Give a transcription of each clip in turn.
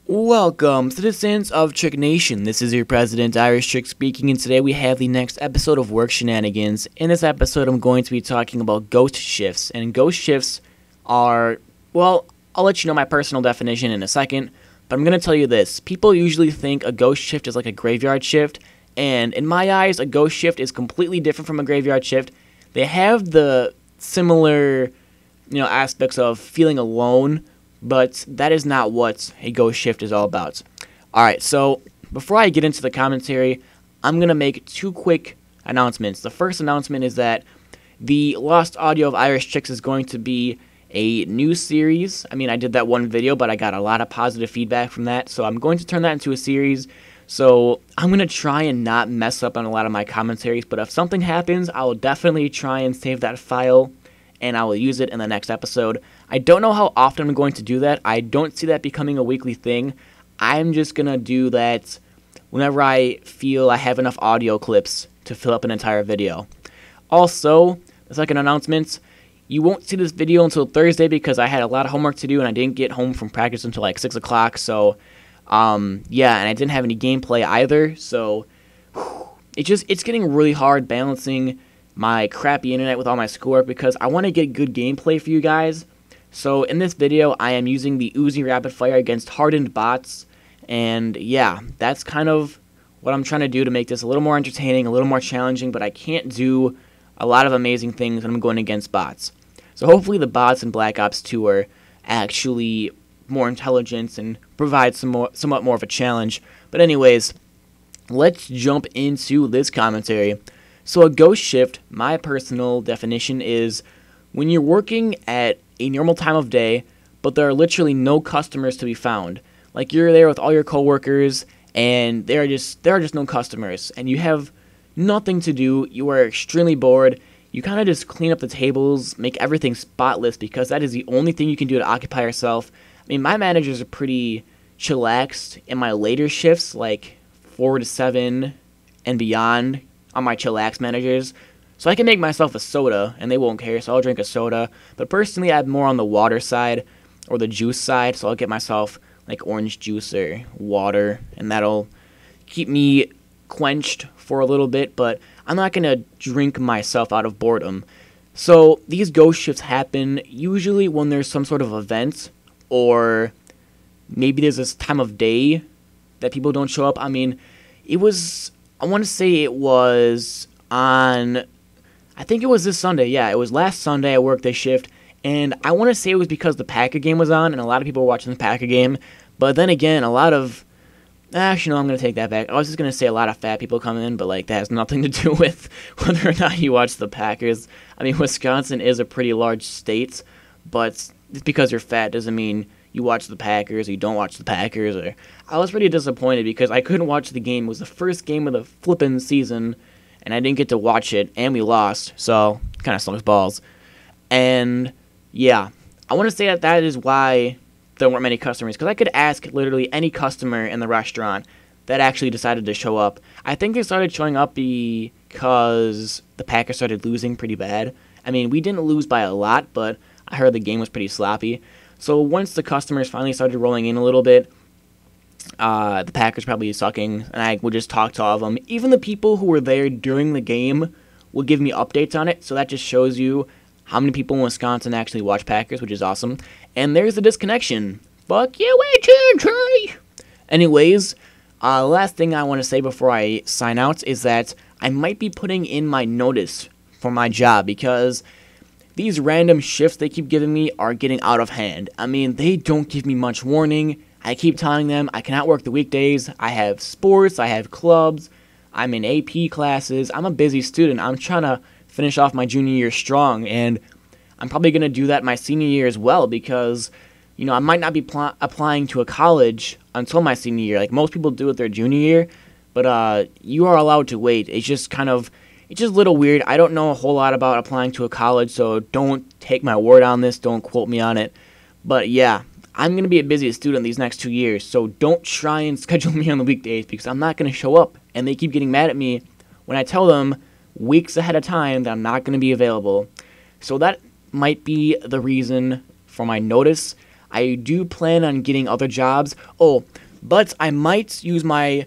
Welcome, citizens of Trick Nation. This is your president, IrishTricks, speaking, and today we have the next episode of Work Shenanigans. In this episode, I'm going to be talking about ghost shifts, and ghost shifts are, well, I'll let you know my personal definition in a second, but I'm going to tell you this. People usually think a ghost shift is like a graveyard shift, and in my eyes, a ghost shift is completely different from a graveyard shift. They have the similar, aspects of feeling alone, but that is not what a ghost shift is all about. Alright, so before I get into the commentary, I'm going to make two quick announcements. The first announcement is that the lost audio of IrishTricks is going to be a new series. I mean, I did that one video, but I got a lot of positive feedback from that, so I'm going to turn that into a series. So I'm going to try and not mess up on a lot of my commentaries, but if something happens, I will definitely try and save that file, and I will use it in the next episode. I don't know how often I'm going to do that. I don't see that becoming a weekly thing. I'm just going to do that whenever I feel I have enough audio clips to fill up an entire video. Also, the second announcement, you won't see this video until Thursday because I had a lot of homework to do and I didn't get home from practice until like 6 o'clock. So, yeah, and I didn't have any gameplay either. So, it's getting really hard balancing my crappy internet with all my schoolwork because I want to get good gameplay for you guys. So in this video, I am using the Uzi Rapid Fire against hardened bots, and yeah, that's kind of what I'm trying to do to make this a little more entertaining, a little more challenging, but I can't do a lot of amazing things when I'm going against bots. So hopefully the bots in Black Ops 2 are actually more intelligent and provide somewhat more of a challenge. But anyways, let's jump into this commentary. So a ghost shift, my personal definition is when you're working at a normal time of day, but there are literally no customers to be found. Like you're there with all your coworkers, and there are just no customers, and you have nothing to do. You are extremely bored. You kind of just clean up the tables, make everything spotless because that is the only thing you can do to occupy yourself. I mean, my managers are pretty chillaxed in my later shifts, like 4 to 7 and beyond. On my chillax managers, so I can make myself a soda and they won't care, so I'll drink a soda. But personally, I'm more on the water side or the juice side, so I'll get myself like orange juice or water, and that'll keep me quenched for a little bit, but I'm not gonna drink myself out of boredom. So these ghost shifts happen usually when there's some sort of event, or maybe there's this time of day that people don't show up. I mean, I want to say it was on, I think it was this Sunday. Yeah, it was last Sunday I worked this shift, and I want to say it was because the Packer game was on, and a lot of people were watching the Packer game. But then again, actually, no, I'm going to take that back. I was just going to say a lot of fat people come in, but like that has nothing to do with whether or not you watch the Packers. I mean, Wisconsin is a pretty large state, but just because you're fat doesn't mean you watch the Packers or you don't watch the Packers. Or I was pretty disappointed because I couldn't watch the game. It was the first game of the flippin' season, and I didn't get to watch it, and we lost, so kind of sucks balls. And yeah, I want to say that is why there weren't many customers, because I could ask literally any customer in the restaurant that actually decided to show up. I think they started showing up because the Packers started losing pretty bad. I mean, we didn't lose by a lot, but I heard the game was pretty sloppy. So once the customers finally started rolling in a little bit, the Packers probably sucking, and I would just talk to all of them. Even the people who were there during the game would give me updates on it, so that just shows you how many people in Wisconsin actually watch Packers, which is awesome. And there's the disconnection. Fuck you, HNT! Anyways, last thing I want to say before I sign out is that I might be putting in my notice for my job because these random shifts they keep giving me are getting out of hand. I mean, they don't give me much warning. I keep telling them I cannot work the weekdays. I have sports, I have clubs, I'm in AP classes. I'm a busy student. I'm trying to finish off my junior year strong, and I'm probably going to do that my senior year as well because, I might not be applying to a college until my senior year. Like most people do with their junior year, but you are allowed to wait. It's just a little weird. I don't know a whole lot about applying to a college, so don't take my word on this. Don't quote me on it. But yeah, I'm going to be a busy student these next 2 years, so don't try and schedule me on the weekdays because I'm not going to show up. And they keep getting mad at me when I tell them weeks ahead of time that I'm not going to be available. So that might be the reason for my notice. I do plan on getting other jobs. Oh, but I might use my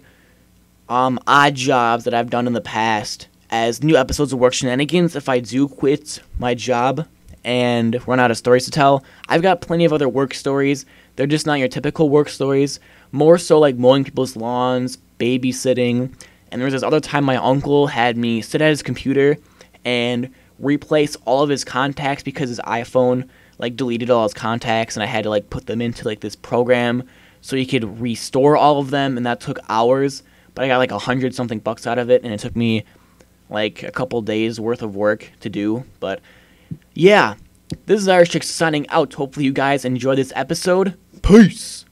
odd jobs that I've done in the past as new episodes of Work Shenanigans if I do quit my job and run out of stories to tell. I've got plenty of other work stories. They're just not your typical work stories. More so like mowing people's lawns, babysitting. And there was this other time my uncle had me sit at his computer and replace all of his contacts because his iPhone like deleted all his contacts, and I had to like put them into like this program so he could restore all of them, and that took hours. But I got like $100-something out of it, and it took me like a couple days worth of work to do. But yeah, this is IrishTricks signing out. Hopefully you guys enjoyed this episode. Peace!